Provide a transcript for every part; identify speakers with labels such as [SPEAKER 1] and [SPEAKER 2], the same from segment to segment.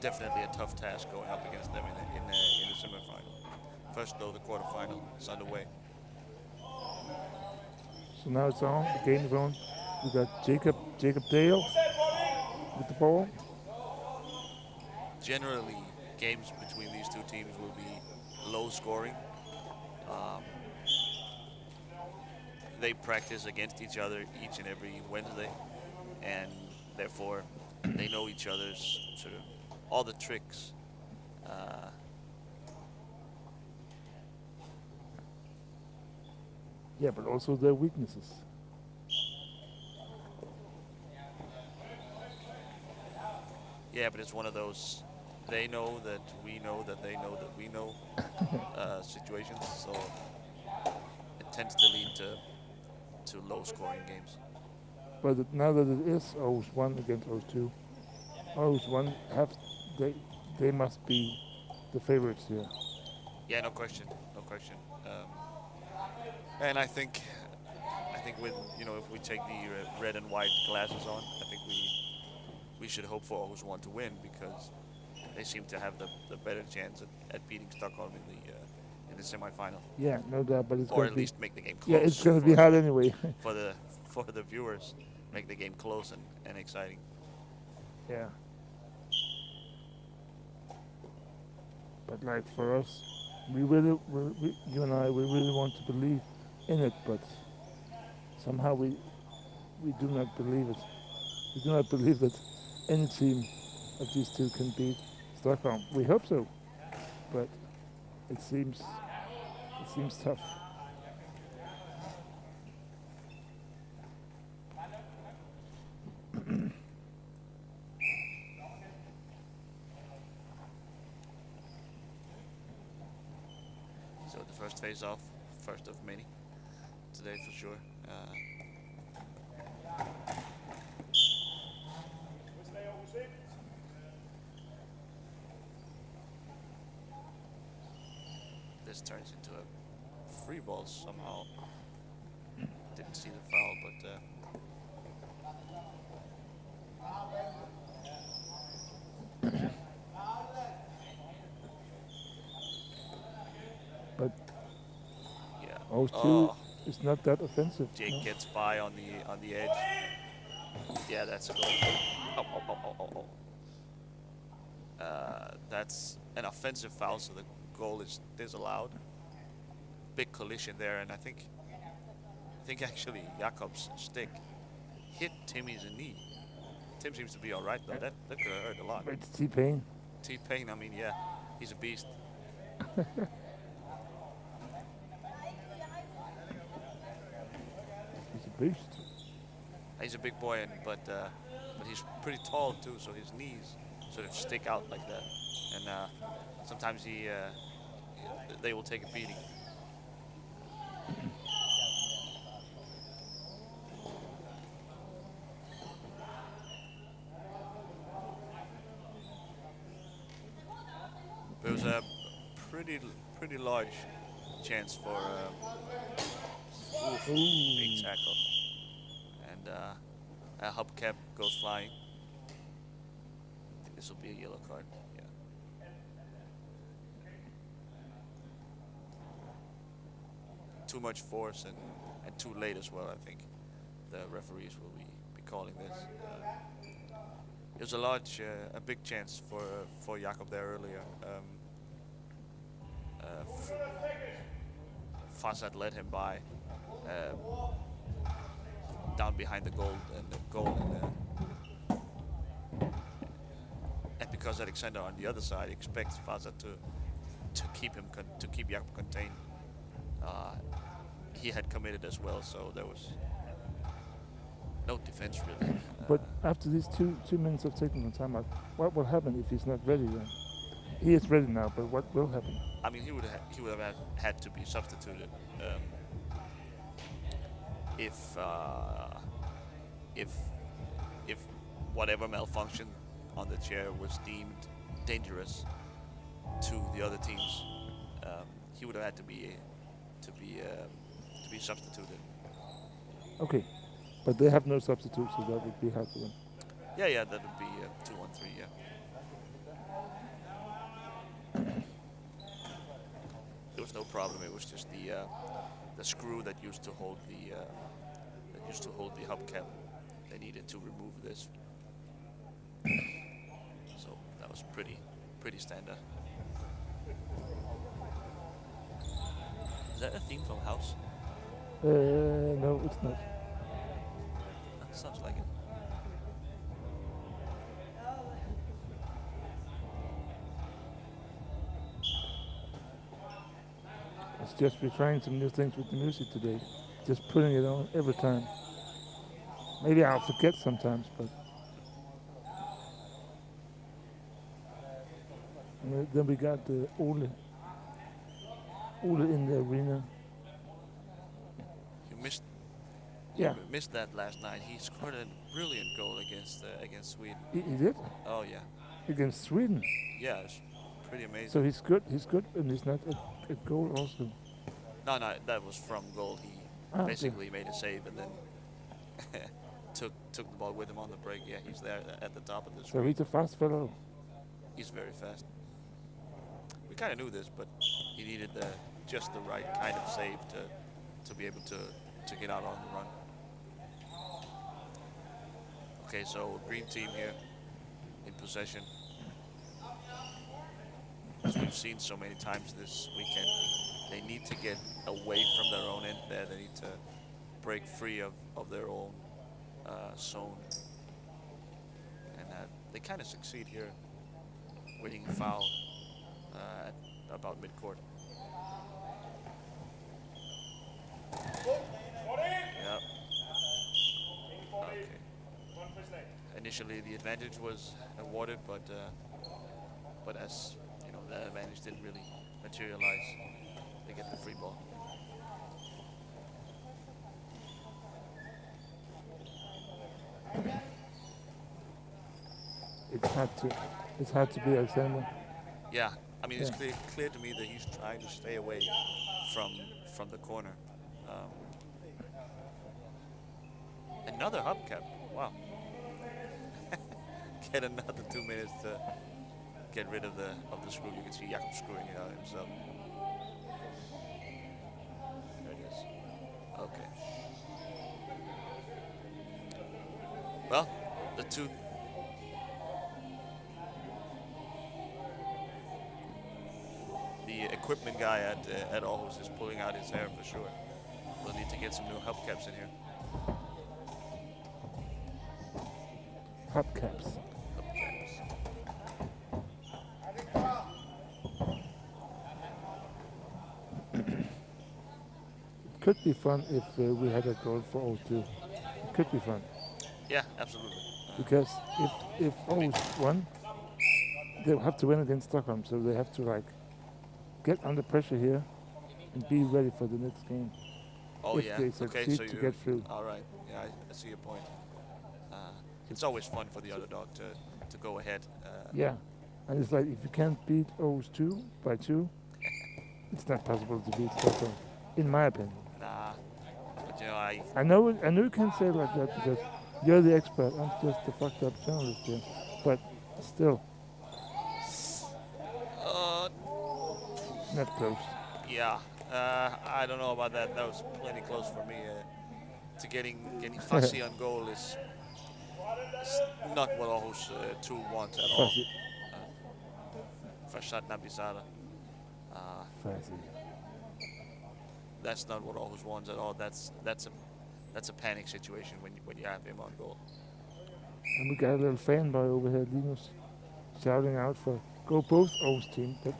[SPEAKER 1] definitely a tough task going up against them in the semifinal. First, though, the quarterfinal is underway.
[SPEAKER 2] So now it's on. The game is on. We got Jacob Dale with the ball.
[SPEAKER 1] Generally, games between these two teams will be low scoring. Um, they practice against each other each and every Wednesday, and therefore they know each other's sort of all the tricks. Uh,
[SPEAKER 2] Yeah, but also their weaknesses.
[SPEAKER 1] yeah, but it's one of those they know that we know that they know that we know situations. So it tends to lead to low scoring games.
[SPEAKER 2] But now that it is Aarhus 1 against Aarhus 2, Aarhus 1 they they must be the favorites here.
[SPEAKER 1] Yeah, no question, no question. And I think with if we take the red and white glasses on, I think we should hope for Aarhus 1 to win because they seem to have the better chance at beating Stockholm in the semifinal,
[SPEAKER 2] Yeah, no doubt, but it's
[SPEAKER 1] or
[SPEAKER 2] going
[SPEAKER 1] at
[SPEAKER 2] to be.
[SPEAKER 1] least make the game
[SPEAKER 2] Yeah,
[SPEAKER 1] close
[SPEAKER 2] it's going to be hard anyway.
[SPEAKER 1] for the for the viewers, make the game close and exciting.
[SPEAKER 2] Yeah. But like for us, you and I, we really want to believe in it, but somehow we do not believe it. We do not believe that any team of these two can beat Stockholm. We hope so, but it seems tough.
[SPEAKER 1] So the first face off, first of many today for sure. This turns into a free ball somehow. Didn't see the foul,
[SPEAKER 2] But
[SPEAKER 1] yeah.
[SPEAKER 2] Aarhus 2
[SPEAKER 1] Oh,
[SPEAKER 2] is not that offensive.
[SPEAKER 1] Jake
[SPEAKER 2] No.
[SPEAKER 1] gets by on the edge. Yeah, that's a goal. Oh, oh, oh, oh, oh, oh. That's an offensive foul, so the goal is disallowed. Big collision there, and I think actually Jakob's stick hit Timmy's knee. Tim seems to be all right though. That could have hurt a lot.
[SPEAKER 2] But it's T-Pain.
[SPEAKER 1] T-Pain, I mean, yeah, he's a beast.
[SPEAKER 2] He's a beast.
[SPEAKER 1] He's a big boy, but he's pretty tall too, so his knees sort of stick out like that, and sometimes they will take a beating. There was a pretty large chance for big tackle, and a hubcap goes flying. I think this will be a yellow card. Yeah. Too much force and too late as well. I think the referees will be calling this. It was a big chance for Jakob there earlier. Farsad led him by down behind the goal, and because Alexander on the other side expects Farsad to keep Jakob contained, he had committed as well, so there was no defense really.
[SPEAKER 2] But after these two minutes of technical timeout, what will happen if he's not ready then? He is ready now, but what will happen?
[SPEAKER 1] I mean, he would have had to be substituted if if whatever malfunction on the chair was deemed dangerous to the other teams. He would have had to be substituted.
[SPEAKER 2] Okay, but they have no substitute, so that would be hard for them.
[SPEAKER 1] Yeah, that would be 2-1-3. Yeah. problem. It was just the screw that used to hold the hubcap. They needed to remove this, so that was pretty standard. Is that a theme from House?
[SPEAKER 2] No, it's not.
[SPEAKER 1] Sounds like it.
[SPEAKER 2] It's just we're trying some new things with the music today. Just putting it on every time. Maybe I'll forget sometimes, but and then we got Ole in the arena.
[SPEAKER 1] You missed
[SPEAKER 2] Yeah,
[SPEAKER 1] missed that last night. He scored a brilliant goal against Sweden.
[SPEAKER 2] he did
[SPEAKER 1] Oh yeah,
[SPEAKER 2] against Sweden.
[SPEAKER 1] yeah, it's pretty amazing.
[SPEAKER 2] So he's good. He's good, and he's not a goal also.
[SPEAKER 1] No, that was from goal. He
[SPEAKER 2] Okay.
[SPEAKER 1] basically made a save and then took the ball with him on the break. Yeah, he's there at the top of the
[SPEAKER 2] So
[SPEAKER 1] screen.
[SPEAKER 2] he's a fast fellow.
[SPEAKER 1] He's very fast. We kind of knew this, but he needed just the right kind of save to be able to get out on the run. Okay, so green team here in possession. As we've seen so many times this weekend, they need to get away from their own end there. They need to break free of their own zone. And they kind of succeed here, winning a foul at about midcourt. Yep. Okay. Initially, the advantage was awarded, but as you know, that advantage didn't really materialize. They get the free ball.
[SPEAKER 2] It's hard to be Alexander.
[SPEAKER 1] Yeah, I mean, it's
[SPEAKER 2] Yeah.
[SPEAKER 1] clear to me that he's trying to stay away from the corner. Another hubcap. Wow. Get another 2 minutes to get rid of the screw. You can see Jakob screwing it out himself. There it is. Okay. Well, the equipment guy at Aarhus is pulling out his hair for sure. We'll need to get some new hubcaps in here.
[SPEAKER 2] Hubcaps.
[SPEAKER 1] Hubcaps.
[SPEAKER 2] It could be fun if we had a goal for O2. It could be fun
[SPEAKER 1] Yeah, absolutely.
[SPEAKER 2] because if Aarhus won, they'll have to win against Stockholm. So they have to like get under pressure here and be ready for the next game.
[SPEAKER 1] Oh
[SPEAKER 2] if
[SPEAKER 1] yeah.
[SPEAKER 2] they
[SPEAKER 1] Okay,
[SPEAKER 2] succeed
[SPEAKER 1] so
[SPEAKER 2] to
[SPEAKER 1] you
[SPEAKER 2] get through.
[SPEAKER 1] all right. Yeah, I see your point. It's always fun for the underdog to go ahead.
[SPEAKER 2] Yeah, and it's like if you can't beat Aarhus 2 by 2, it's not possible to beat Stockholm, in my opinion.
[SPEAKER 1] Nah, but you know
[SPEAKER 2] I know you can't say it like that because you're the expert. I'm just the fucked up journalist here. But still, not close.
[SPEAKER 1] yeah. I don't know about that. That was plenty close for me. To getting fussy on goal is not what Aarhus 2 wants at all.
[SPEAKER 2] Fuzzy.
[SPEAKER 1] Fashat Nabisada.
[SPEAKER 2] Fuzzy.
[SPEAKER 1] That's not what Aarhus wants at all. That's a panic situation when you have him on goal.
[SPEAKER 2] And we got a little fanboy over here, Linus, shouting out for go both Aarhus team, but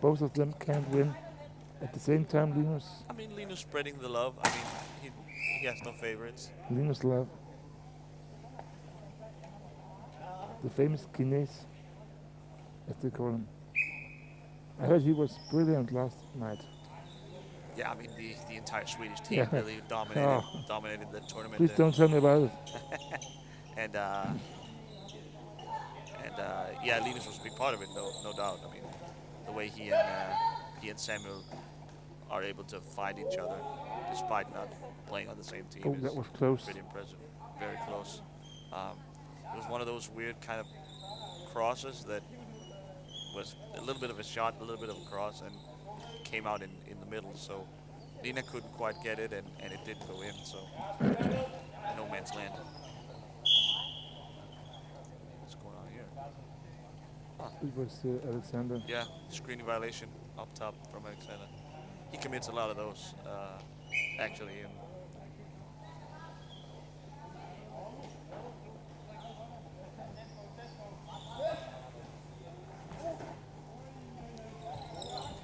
[SPEAKER 2] both of them can't win at the same time, Linus.
[SPEAKER 1] I mean, Linus spreading the love. I mean, he has no favorites.
[SPEAKER 2] Linus Love. The famous Guinness, as they call him. I heard he was brilliant last night.
[SPEAKER 1] Yeah, I mean the entire Swedish team
[SPEAKER 2] Yeah.
[SPEAKER 1] really dominated the tournament.
[SPEAKER 2] Please don't tell me about it.
[SPEAKER 1] And yeah, Linus was a big part of it, no doubt. I mean, the way he and Samuel are able to find each other despite not playing on the same team
[SPEAKER 2] Oh,
[SPEAKER 1] is
[SPEAKER 2] that was close.
[SPEAKER 1] pretty impressive. Very close. It was one of those weird kind of crosses that was a little bit of a shot, a little bit of a cross, and came out in the middle. So Lina couldn't quite get it, and it didn't go in. So no man's land. What's going on here? Huh.
[SPEAKER 2] It was Alexander.
[SPEAKER 1] Yeah, screening violation up top from Alexander. He commits a lot of those, actually. And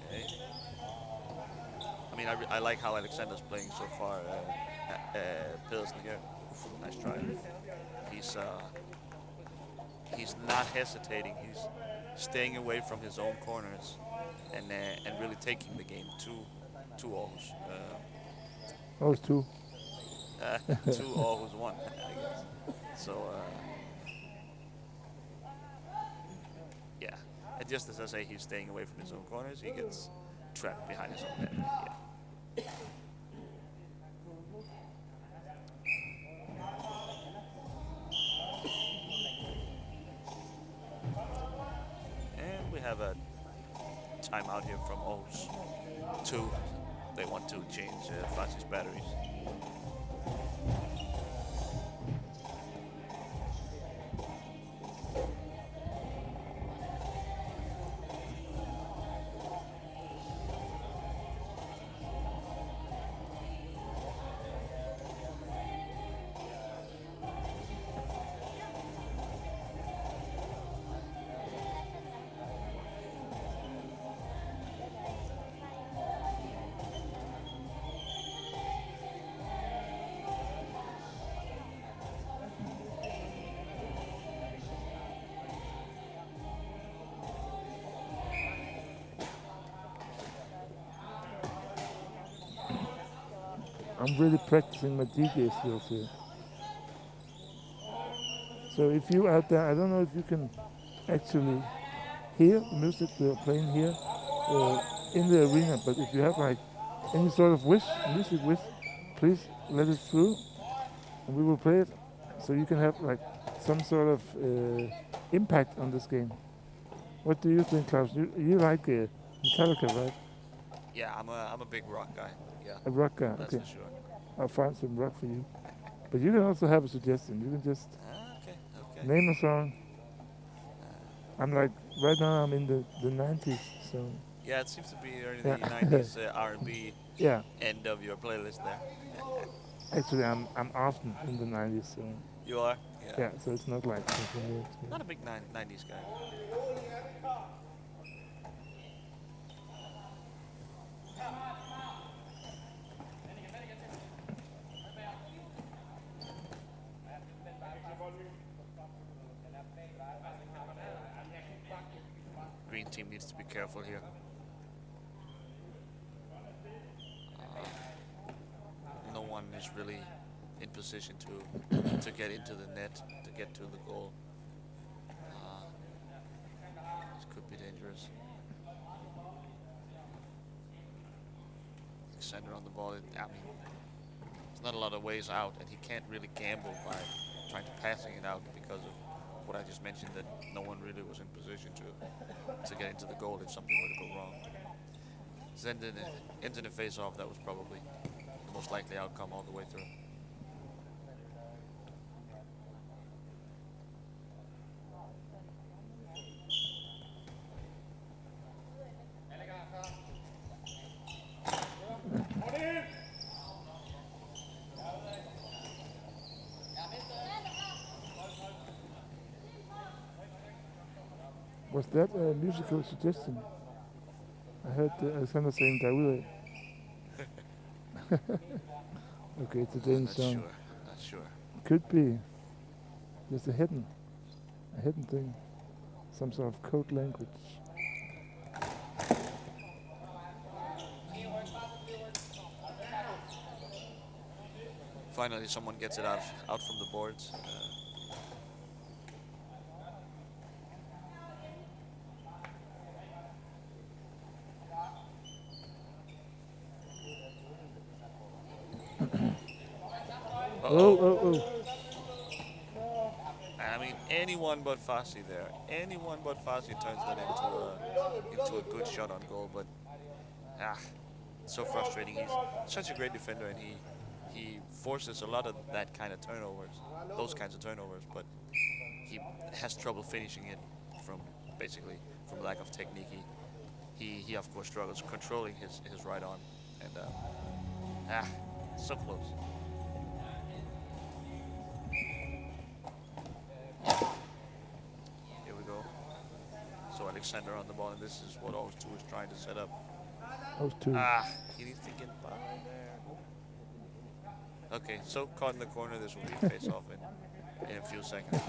[SPEAKER 1] okay. I mean, I like how Alexander's playing so far. Pedersen here, nice try. He's not hesitating. He's staying away from his own corners and really taking the game to Aarhus.
[SPEAKER 2] Oh, it's two.
[SPEAKER 1] To Aarhus 1, I guess. So, yeah. And just as I say, he's staying away from his own corners. He gets trapped behind his own net. Yeah. And we have a timeout here from Aarhus 2. They want to change Fasi's batteries.
[SPEAKER 2] I'm really practicing my DJ skills here. So if you out there, I don't know if you can actually hear the music we're playing here in the arena, but if you have like any sort of music wish, please let it through and we will play it so you can have like some sort of impact on this game. What do you think, Klaus? You like Metallica, right?
[SPEAKER 1] Yeah, I'm a big rock guy. Yeah,
[SPEAKER 2] A rock guy,
[SPEAKER 1] that's
[SPEAKER 2] okay.
[SPEAKER 1] for sure.
[SPEAKER 2] I'll find some rock for you. But you can also have a suggestion. You can just
[SPEAKER 1] Okay.
[SPEAKER 2] name a song. I'm like, right now I'm in the 90s, so
[SPEAKER 1] Yeah, it seems to be early
[SPEAKER 2] Yeah.
[SPEAKER 1] 90s R&B
[SPEAKER 2] yeah.
[SPEAKER 1] end of your playlist there.
[SPEAKER 2] Actually, I'm often in the 90s, so
[SPEAKER 1] You are?
[SPEAKER 2] yeah. So it's not like something weird to me.
[SPEAKER 1] Not a big 90s guy. Green team needs to be careful here. No one is really in position to get into the net, to get to the goal. This could be dangerous. Alexander on the ball. I mean, there's not a lot of ways out, and he can't really gamble by trying to passing it out because of what I just mentioned, that no one really was in position to get into the goal if something were to go wrong. So then ends in a face-off. That was probably the most likely outcome all the way through.
[SPEAKER 2] Was that a musical suggestion? I heard Alexander saying Darude. Okay, it's a Danish song.
[SPEAKER 1] Not sure.
[SPEAKER 2] Could be. There's a hidden thing. Some sort of code language.
[SPEAKER 1] Finally, someone gets it out from the boards.
[SPEAKER 2] Oh.
[SPEAKER 1] I mean, anyone but Fassi there. Anyone but Fassi turns that into a good shot on goal. But ah, it's so frustrating. He's such a great defender, and he forces a lot of that kind of turnovers, those kinds of turnovers. But he has trouble finishing it from basically from lack of technique. He of course struggles controlling his right arm, and so close. Here we go. So Alexander on the ball, and this is what Aarhus 2 is trying to set up.
[SPEAKER 2] Those two.
[SPEAKER 1] He needs to get by there. Okay, so caught in the corner. This will be a face-off in a few seconds.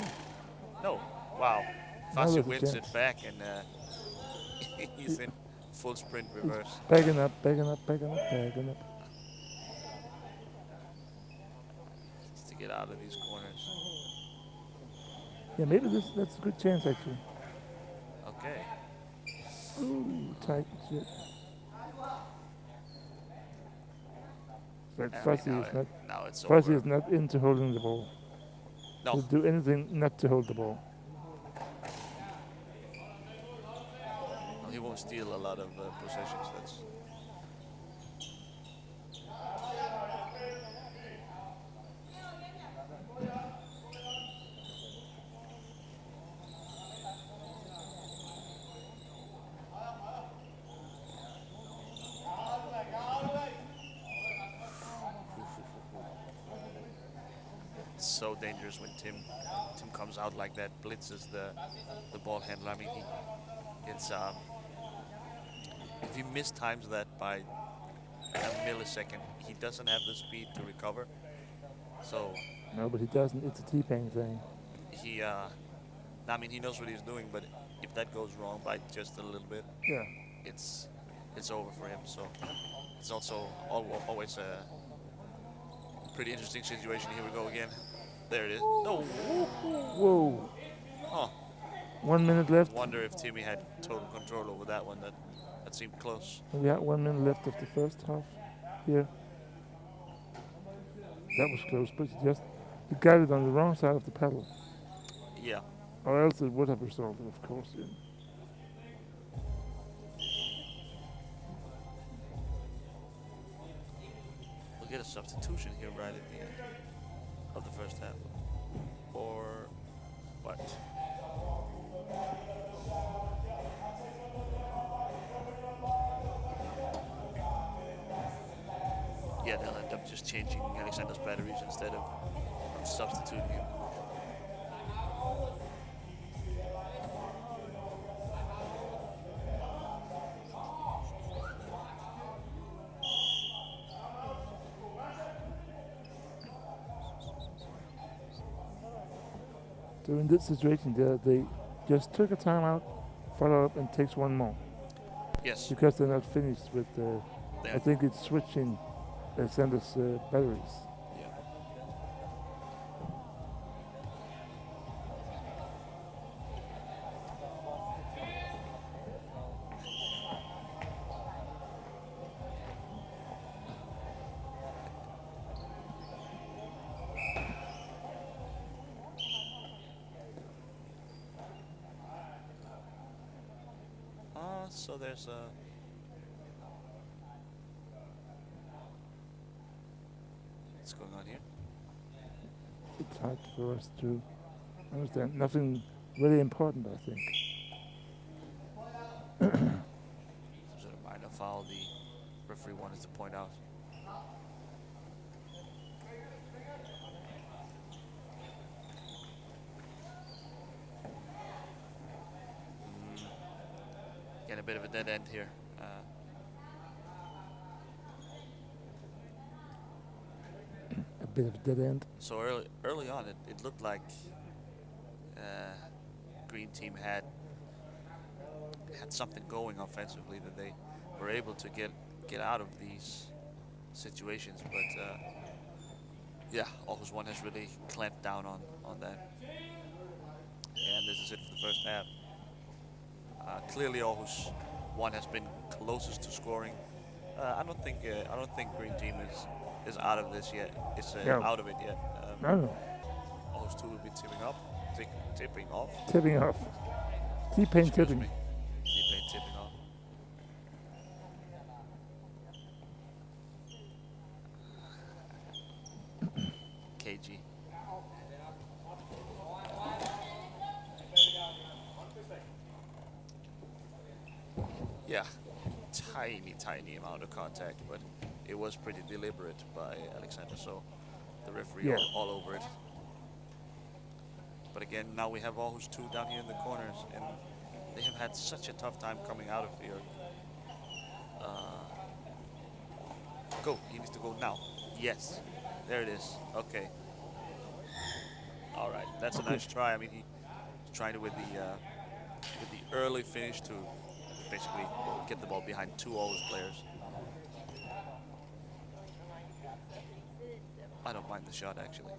[SPEAKER 1] No, wow.
[SPEAKER 2] Now
[SPEAKER 1] Fassi
[SPEAKER 2] there's a
[SPEAKER 1] wins
[SPEAKER 2] chance.
[SPEAKER 1] it back, and he's in full sprint reverse.
[SPEAKER 2] Backing up, backing up, backing up, backing up.
[SPEAKER 1] Just to get out of these corners.
[SPEAKER 2] Yeah, maybe that's a good chance actually.
[SPEAKER 1] Okay.
[SPEAKER 2] Ooh, tight shit. But
[SPEAKER 1] I mean,
[SPEAKER 2] Fuzzy
[SPEAKER 1] now
[SPEAKER 2] is not.
[SPEAKER 1] now it's
[SPEAKER 2] Fuzzy
[SPEAKER 1] over.
[SPEAKER 2] is not into holding the ball.
[SPEAKER 1] No,
[SPEAKER 2] He'll do anything not to hold the ball.
[SPEAKER 1] no, he won't steal a lot of possessions. That's so dangerous when Tim comes out like that, blitzes the ball handler. I mean, it's if he mistimes that by a millisecond, he doesn't have the speed to recover. So
[SPEAKER 2] No, but he doesn't. It's a T-Pain thing.
[SPEAKER 1] he, I mean, he knows what he's doing, but if that goes wrong by just a little bit,
[SPEAKER 2] Yeah.
[SPEAKER 1] it's over for him. So it's also always a pretty interesting situation. Here we go again. There it is. No.
[SPEAKER 2] Whoa.
[SPEAKER 1] Huh.
[SPEAKER 2] 1 minute left.
[SPEAKER 1] Wonder if Timmy had total control over that one. That seemed close.
[SPEAKER 2] We had 1 minute left of the first half. Here. That was close, but he got it on the wrong side of the pedal,
[SPEAKER 1] Yeah.
[SPEAKER 2] or else it would have resulted, of course. In.
[SPEAKER 1] We'll get a substitution here right at the end of the first half. Or what? Yeah, they'll end up just changing Alexander's batteries instead of substituting him.
[SPEAKER 2] So in this situation, they just took a timeout, follow up, and takes one more
[SPEAKER 1] Yes.
[SPEAKER 2] because they're not finished with. I
[SPEAKER 1] They're-
[SPEAKER 2] think it's switching Sanders' batteries.
[SPEAKER 1] Yeah. So there's a. What's going on here?
[SPEAKER 2] It's hard for us to understand. Nothing really important, I think.
[SPEAKER 1] Some sort of minor foul the referee wanted to point out. Get a bit of a dead end here.
[SPEAKER 2] A bit of a dead end.
[SPEAKER 1] So early on, it looked like Green Team had something going offensively, that they were able to get out of these situations. But yeah, Aarhus 1 has really clamped down on that. And this is it for the first half. Clearly, Aarhus 1 has been closest to scoring. I don't think Green Team is out of this yet. It's
[SPEAKER 2] No.
[SPEAKER 1] out of it yet.
[SPEAKER 2] No.
[SPEAKER 1] Aarhus 2 will be teaming up. Tipping off.
[SPEAKER 2] Tipping off. T-Pain
[SPEAKER 1] Excuse
[SPEAKER 2] tipping.
[SPEAKER 1] me. T-Pain tipping off. KG. Yeah, tiny amount of contact, but it was pretty deliberate by Alexander, so the referee
[SPEAKER 2] Yeah.
[SPEAKER 1] all over it. But again, now we have Aarhus 2 down here in the corners, and they have had such a tough time coming out of here. Go, he needs to go now. Yes, there it is. Okay. All right, that's a nice try. I mean, he trying to with the early finish to basically get the ball behind two Aarhus players. I don't mind the shot actually.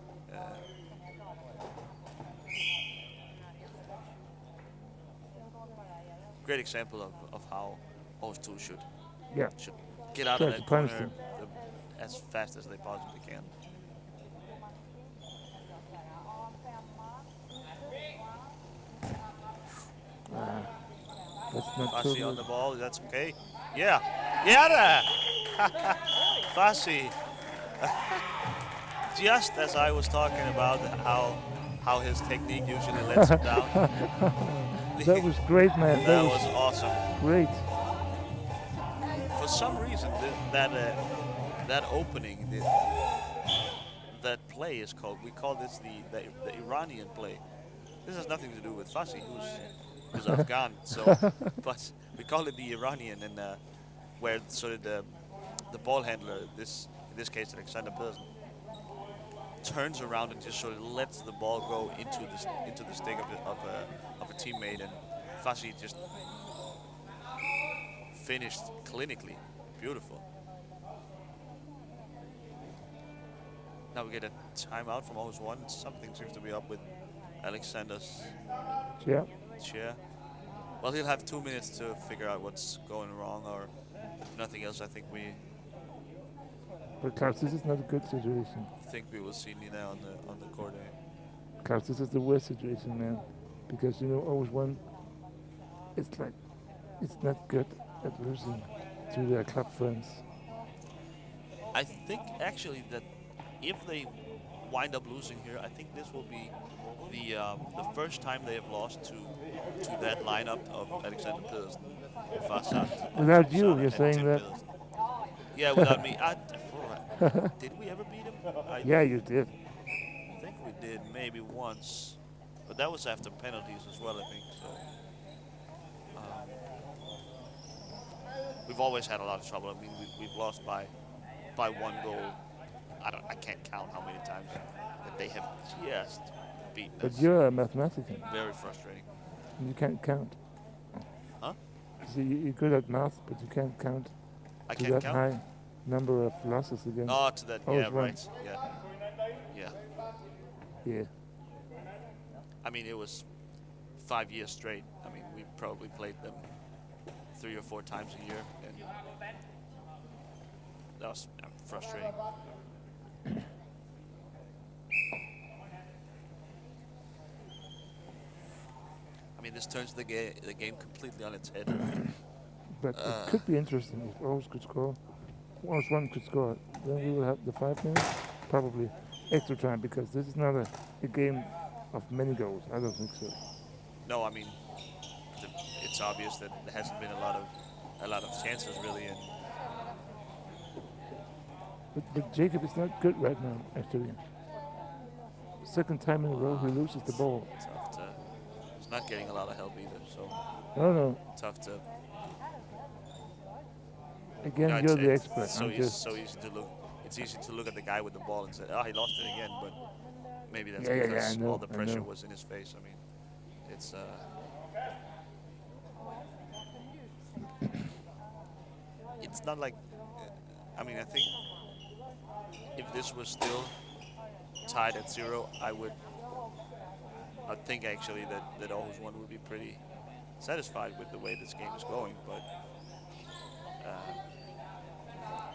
[SPEAKER 1] Great example of how Aarhus 2 should get out
[SPEAKER 2] Try
[SPEAKER 1] of
[SPEAKER 2] to
[SPEAKER 1] that
[SPEAKER 2] punish
[SPEAKER 1] corner
[SPEAKER 2] them.
[SPEAKER 1] as fast as they possibly can.
[SPEAKER 2] That's not
[SPEAKER 1] Fassi
[SPEAKER 2] too
[SPEAKER 1] on the
[SPEAKER 2] good.
[SPEAKER 1] ball, that's okay. Yeah, yeah, Fassi. Just as I was talking about how his technique usually lets him down.
[SPEAKER 2] That was great, man.
[SPEAKER 1] That was awesome.
[SPEAKER 2] great.
[SPEAKER 1] For some reason, that opening, that play is called. We call this the Iranian play. This has nothing to do with Fassi, who's Afghan. So, but we call it the Iranian, and where sort of the ball handler, in this case Alexander Pedersen, turns around and just sort of lets the ball go into the stick of a teammate, and Fassi just finished clinically beautiful. Now we get a timeout from Aarhus 1. Something seems to be up with Alexander's
[SPEAKER 2] Yeah.
[SPEAKER 1] chair. Well, he'll have 2 minutes to figure out what's going wrong, or if nothing else, I think
[SPEAKER 2] But Klaus, this is not a good situation.
[SPEAKER 1] we will see Nina on the court.
[SPEAKER 2] Klaus, this is the worst situation, man. Because always one. It's like, it's not good at losing to their club friends.
[SPEAKER 1] I think actually that if they wind up losing here, I think this will be the first time they have lost to that lineup of Alexander Pedersen, Farsad.
[SPEAKER 2] Without you,
[SPEAKER 1] Farsad
[SPEAKER 2] you're
[SPEAKER 1] and
[SPEAKER 2] saying
[SPEAKER 1] Tim
[SPEAKER 2] that.
[SPEAKER 1] Pedersen. Yeah, without me. Did we ever beat him?
[SPEAKER 2] Yeah, you did.
[SPEAKER 1] I think we did maybe once, but that was after penalties as well, I think. So we've always had a lot of trouble. I mean, we've lost by one goal. I can't count how many times that they have just beaten
[SPEAKER 2] But
[SPEAKER 1] us.
[SPEAKER 2] you're a mathematician.
[SPEAKER 1] Very frustrating.
[SPEAKER 2] You can't count.
[SPEAKER 1] Huh?
[SPEAKER 2] See, you're good at math, but you can't count
[SPEAKER 1] I
[SPEAKER 2] to
[SPEAKER 1] can't
[SPEAKER 2] that
[SPEAKER 1] count.
[SPEAKER 2] high number of losses against.
[SPEAKER 1] Oh, to that.
[SPEAKER 2] Always
[SPEAKER 1] Yeah,
[SPEAKER 2] one.
[SPEAKER 1] right. Yeah.
[SPEAKER 2] Yeah.
[SPEAKER 1] I mean, it was 5 years straight. I mean, we probably played them 3 or 4 times a year, and that was frustrating. I mean, this turns the game completely on its head.
[SPEAKER 2] But it could be interesting if Aarhus could score. Aarhus 1 could score. Then we will have the 5 minutes, probably extra time, because this is not a game of many goals. I don't think so.
[SPEAKER 1] No, I mean, it's obvious that there hasn't been a lot of chances really, and
[SPEAKER 2] But Jacob is not good right now, actually. Second time in a row he loses the ball.
[SPEAKER 1] tough to. He's not getting a lot of help either, so
[SPEAKER 2] No.
[SPEAKER 1] tough to.
[SPEAKER 2] Again,
[SPEAKER 1] No,
[SPEAKER 2] you're the
[SPEAKER 1] it's
[SPEAKER 2] expert.
[SPEAKER 1] so
[SPEAKER 2] I'm
[SPEAKER 1] easy,
[SPEAKER 2] just.
[SPEAKER 1] so easy to look. It's easy to look at the guy with the ball and say, "Oh, he lost it again," but maybe that's
[SPEAKER 2] Yeah,
[SPEAKER 1] because
[SPEAKER 2] I know,
[SPEAKER 1] all the
[SPEAKER 2] I
[SPEAKER 1] pressure
[SPEAKER 2] know.
[SPEAKER 1] was in his face. I mean, it's. It's not like. I mean, I think if this was still tied at 0, I think actually that Aarhus 1 would be pretty satisfied with the way this game is going, but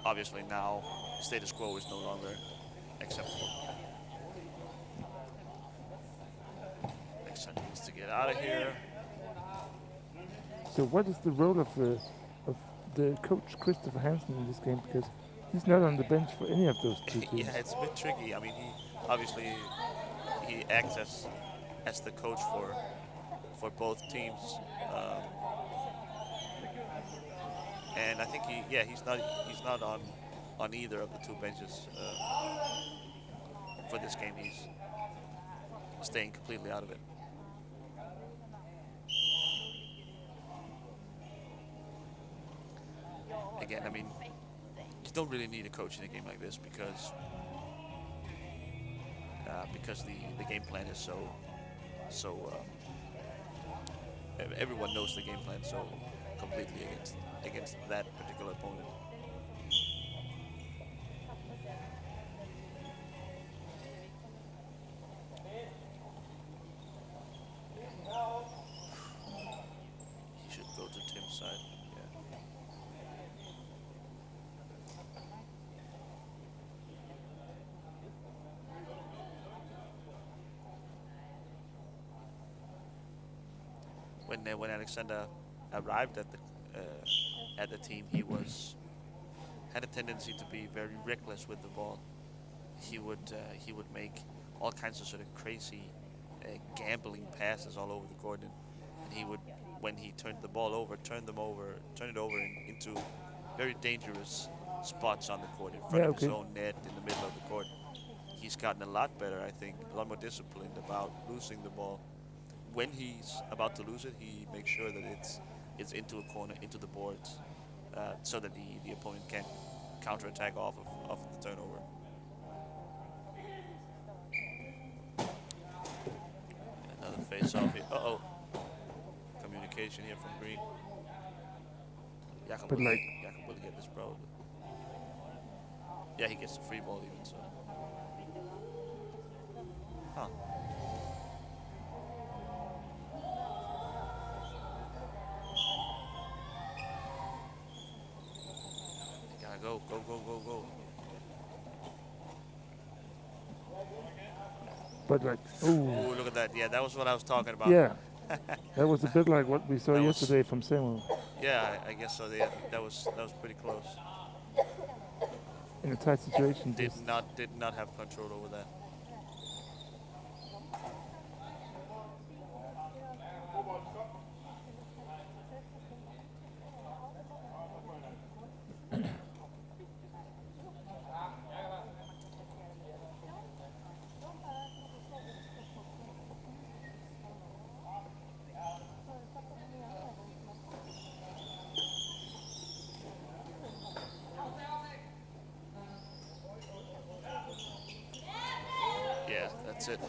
[SPEAKER 1] obviously now status quo is no longer acceptable. Get out of here.
[SPEAKER 2] So what is the role of the coach Christopher Hansen in this game? Because he's not on the bench for any of those two teams.
[SPEAKER 1] Yeah, it's a bit tricky. I mean, he obviously he acts as the coach for both teams, and I think he's not on either of the two benches for this game. He's staying completely out of it. Again, I mean, you don't really need a coach in a game like this because the game plan is so everyone knows the game plan so completely against that particular opponent. He should go to Tim's side. Yeah. When Alexander arrived at the team, he had a tendency to be very reckless with the ball. He would make all kinds of sort of crazy gambling passes all over the court, and he would, when he turned the ball over, turn it over into very dangerous spots on the court in front of his own net in the middle of the court. He's gotten a lot better, I think, a lot more disciplined about losing the ball. When he's about to lose it, he makes sure that it's into a corner, into the boards, so that the opponent can counterattack off of the turnover. Another face-off here. Uh-oh. Communication here from Green. Jakob will get this probably. Yeah, he gets the free ball even, so. Huh. Go.
[SPEAKER 2] But like,
[SPEAKER 1] ooh, look at that. Yeah, that was what I was talking about.
[SPEAKER 2] Yeah, that was a bit like what we saw yesterday from Samuel.
[SPEAKER 1] Yeah, I guess so. Yeah, that was pretty close.
[SPEAKER 2] In a tight situation.
[SPEAKER 1] Did not have control over that. Yeah, that's it.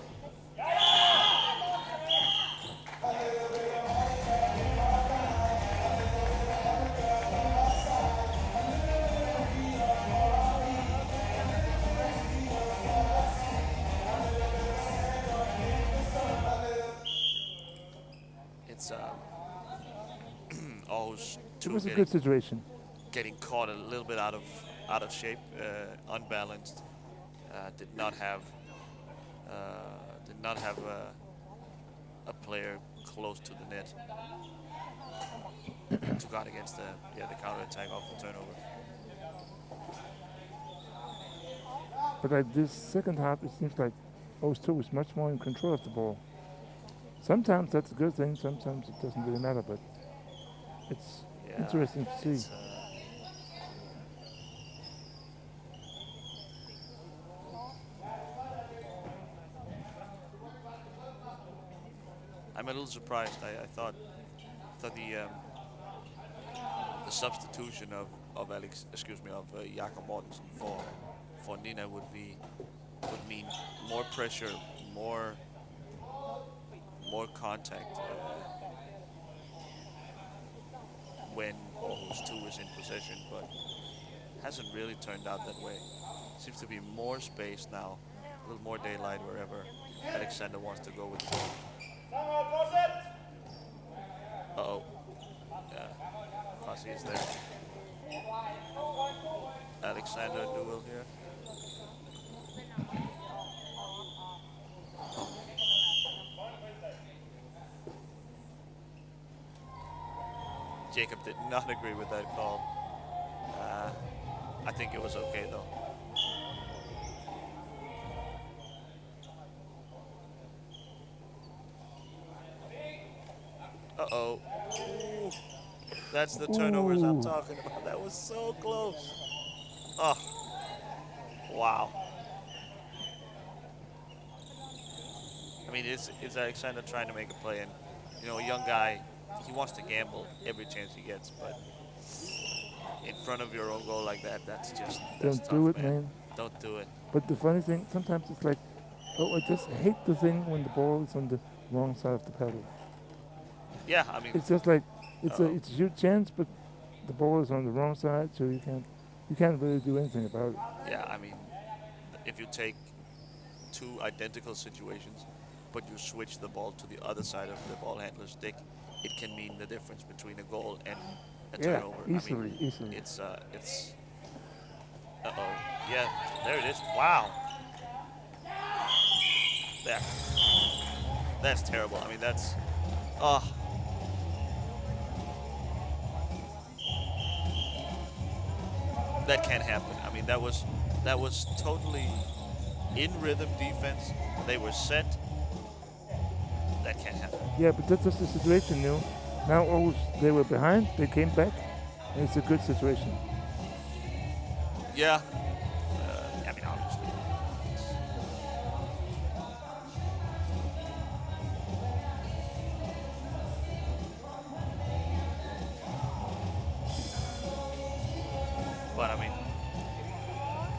[SPEAKER 1] It's Aarhus.
[SPEAKER 2] It was a good situation.
[SPEAKER 1] Getting caught a little bit out of shape, unbalanced. Did not have a player close to the net to guard against the counterattack off the turnover.
[SPEAKER 2] But like this second half, it seems like Aarhus 2 is much more in control of the ball. Sometimes that's a good thing, sometimes it doesn't really matter, but it's interesting to see.
[SPEAKER 1] I'm a little surprised. I thought the substitution of Jakob Mortensen for Nina would mean more pressure, more contact when Aarhus 2 is in possession, but hasn't really turned out that way. Seems to be more space now, a little more daylight wherever Alexander wants to go with the ball. Uh-oh. Yeah. Fassi is there. Alexander duel here. Jacob did not agree with that call. I think it was okay though. Uh-oh. Ooh. That's the turnovers I'm
[SPEAKER 2] Ooh.
[SPEAKER 1] talking about. That was so close. Oh, wow. I mean, it's Alexander trying to make a play, and a young guy, he wants to gamble every chance he gets, but in front of your own goal like that, that's
[SPEAKER 2] Don't
[SPEAKER 1] tough,
[SPEAKER 2] do it,
[SPEAKER 1] man.
[SPEAKER 2] man.
[SPEAKER 1] Don't do it.
[SPEAKER 2] But the funny thing, sometimes it's like, oh, I just hate the thing when the ball is on the wrong side of the paddle.
[SPEAKER 1] Yeah, I mean,
[SPEAKER 2] It's just like it's a
[SPEAKER 1] uh-oh.
[SPEAKER 2] huge chance, but the ball is on the wrong side, so you can't really do anything about it.
[SPEAKER 1] Yeah, I mean, if you take two identical situations, but you switch the ball to the other side of the ball handler's stick, it can mean the difference between a goal and a
[SPEAKER 2] Yeah,
[SPEAKER 1] turnover.
[SPEAKER 2] easily.
[SPEAKER 1] It's uh-oh. Yeah, there it is. Wow. That that's terrible. I mean, that's oh. That can't happen. I mean, that was totally in rhythm defense. They were set. That can't happen.
[SPEAKER 2] Yeah, but that's just the situation, Now Aarhus, they were behind, they came back, and it's a good situation.
[SPEAKER 1] Yeah. I mean, obviously. But I mean,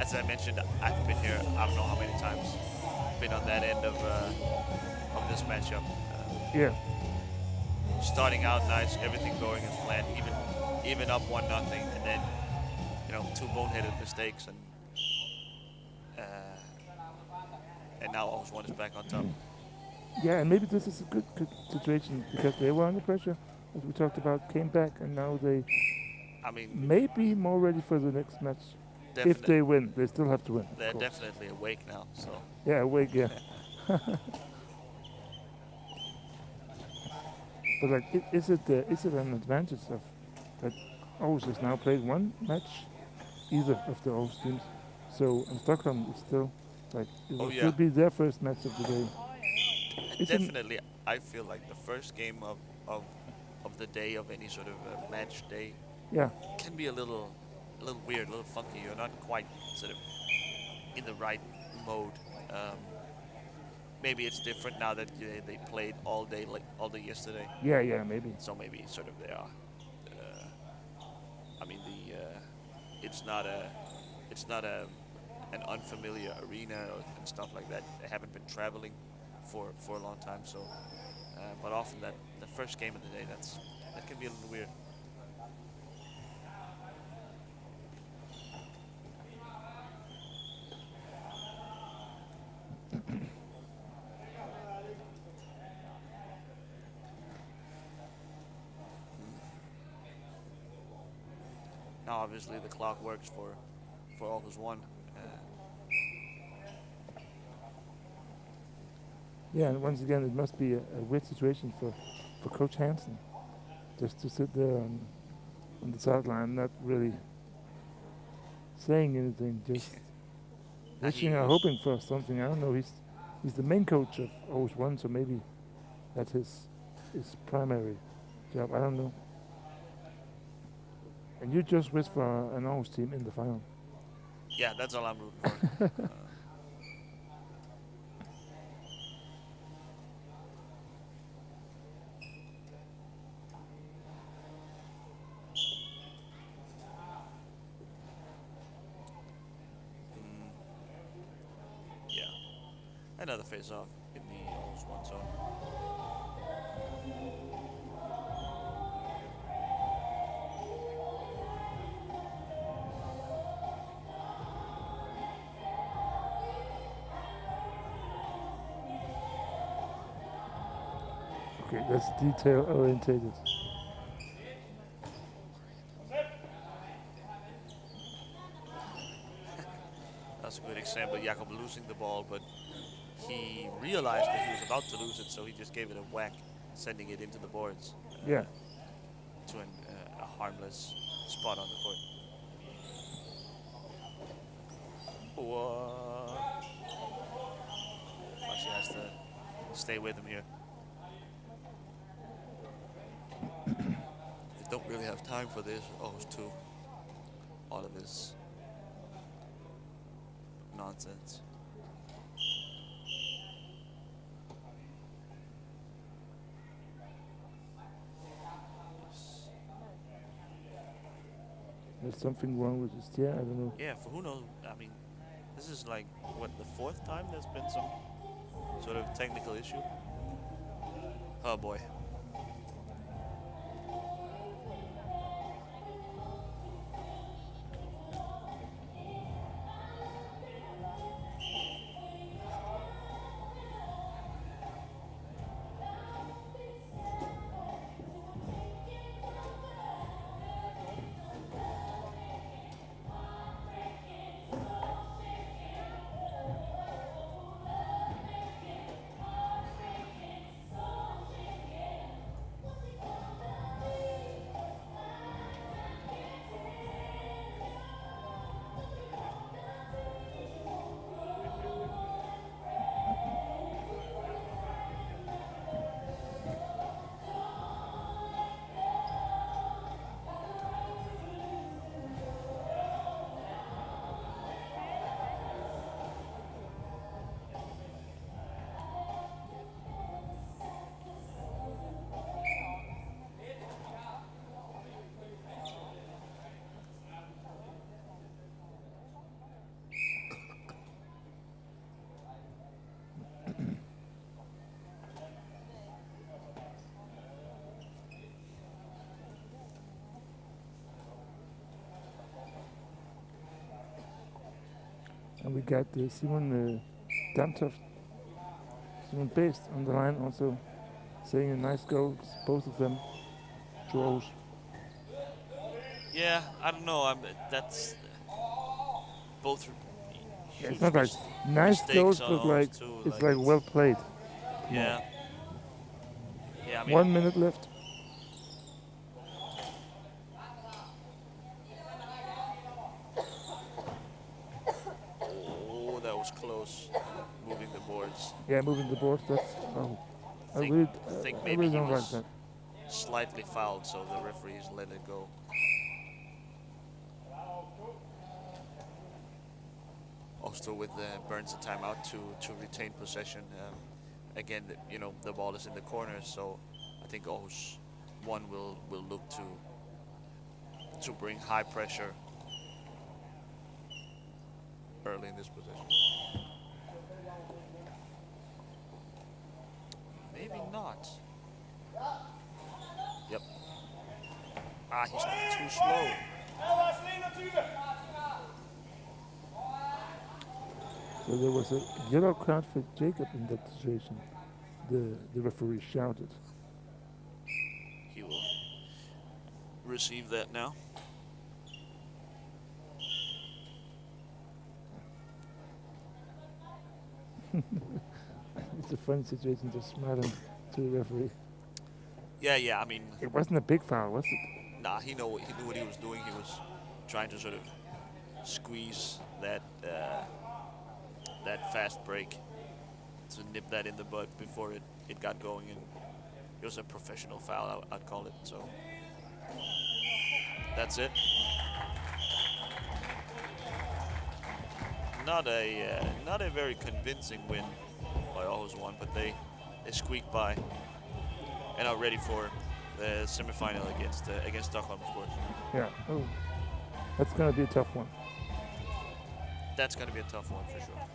[SPEAKER 1] as I mentioned, I've been here. I don't know how many times. Been on that end of this matchup.
[SPEAKER 2] Yeah,
[SPEAKER 1] Starting out nice, everything going as planned, even up 1-0, and then two boneheaded mistakes, and now Aarhus 1 is back on top.
[SPEAKER 2] yeah, and maybe this is a good situation because they were under pressure, as we talked about, came back, and now they
[SPEAKER 1] I mean,
[SPEAKER 2] may be more ready for the next match. If
[SPEAKER 1] definitely,
[SPEAKER 2] they win, they still have to win.
[SPEAKER 1] they're
[SPEAKER 2] of course.
[SPEAKER 1] definitely awake now. So
[SPEAKER 2] Yeah, awake, yeah. But like, is it an advantage of that Aarhus has now played one match, either of the Aarhus teams? So in Stockholm, it's still like it will still be their first match of the day.
[SPEAKER 1] definitely, I feel like the first game of the day of any sort of match day
[SPEAKER 2] Yeah,
[SPEAKER 1] can be a little weird, a little funky. You're not quite sort of in the right mode. Maybe it's different now that they played all day yesterday.
[SPEAKER 2] yeah, maybe.
[SPEAKER 1] So maybe sort of they are. I mean, it's not an unfamiliar arena and stuff like that. They haven't been traveling for a long time. So, but often the first game of the day that can be a little weird. Now, obviously, the clock works for Aarhus 1.
[SPEAKER 2] Yeah, and once again, it must be a weird situation for Coach Hansen, just to sit there on the sideline, not really saying anything, just wishing or hoping for something. I don't know. He's the main coach of Aarhus 1, so maybe that's his primary job. I don't know. And you just wish for an Aarhus team in the final.
[SPEAKER 1] Yeah, that's all I'm rooting for. Yeah, another face-off in the Aarhus 1 zone.
[SPEAKER 2] Okay, that's detail orientated.
[SPEAKER 1] That's a good example. Jakob losing the ball, but he realized that he was about to lose it, so he just gave it a whack, sending it into the boards.
[SPEAKER 2] Yeah.
[SPEAKER 1] To harmless spot on the court. What? She has to stay with him here. They don't really have time for this. Oh, it's too. All of this nonsense.
[SPEAKER 2] There's something wrong with the steer. I don't know.
[SPEAKER 1] Yeah, for who knows? I mean, this is like what, the fourth time there's been some sort of technical issue. Oh boy.
[SPEAKER 2] And we got Simon Damtoft, Simon Based on the line also, saying a nice goal, both of them, to Aarhus.
[SPEAKER 1] Yeah, I don't know. That's both.
[SPEAKER 2] Yeah, it's not like nice goals, but like it's like well played.
[SPEAKER 1] Yeah. Yeah, I mean,
[SPEAKER 2] 1 minute left.
[SPEAKER 1] oh, that was close. Moving the boards.
[SPEAKER 2] Yeah, moving the board. That's I
[SPEAKER 1] Think-
[SPEAKER 2] really,
[SPEAKER 1] think
[SPEAKER 2] I
[SPEAKER 1] maybe
[SPEAKER 2] really
[SPEAKER 1] he
[SPEAKER 2] don't like
[SPEAKER 1] was-
[SPEAKER 2] that.
[SPEAKER 1] Slightly fouled, so the referees let it go. Also with Burns a timeout to retain possession. Again, the ball is in the corner, so I think Aarhus 1 will look to bring high pressure early in this position. Maybe not. Yep. He's too slow.
[SPEAKER 2] So there was a yellow card for Jacob in that situation. The referee shouted.
[SPEAKER 1] He will receive that now.
[SPEAKER 2] It's a funny situation, just smiling to the referee.
[SPEAKER 1] Yeah. I mean,
[SPEAKER 2] It wasn't a big foul, was it?
[SPEAKER 1] nah. He knew what he was doing. He was trying to sort of squeeze that fast break to nip that in the bud before it got going, and it was a professional foul, I'd call it. So that's it. Not a very convincing win by Aarhus 1, but they squeaked by and are ready for the semifinal against Stockholm, of course.
[SPEAKER 2] Yeah. Oh, that's gonna be a tough one.
[SPEAKER 1] That's going to be a tough one for sure.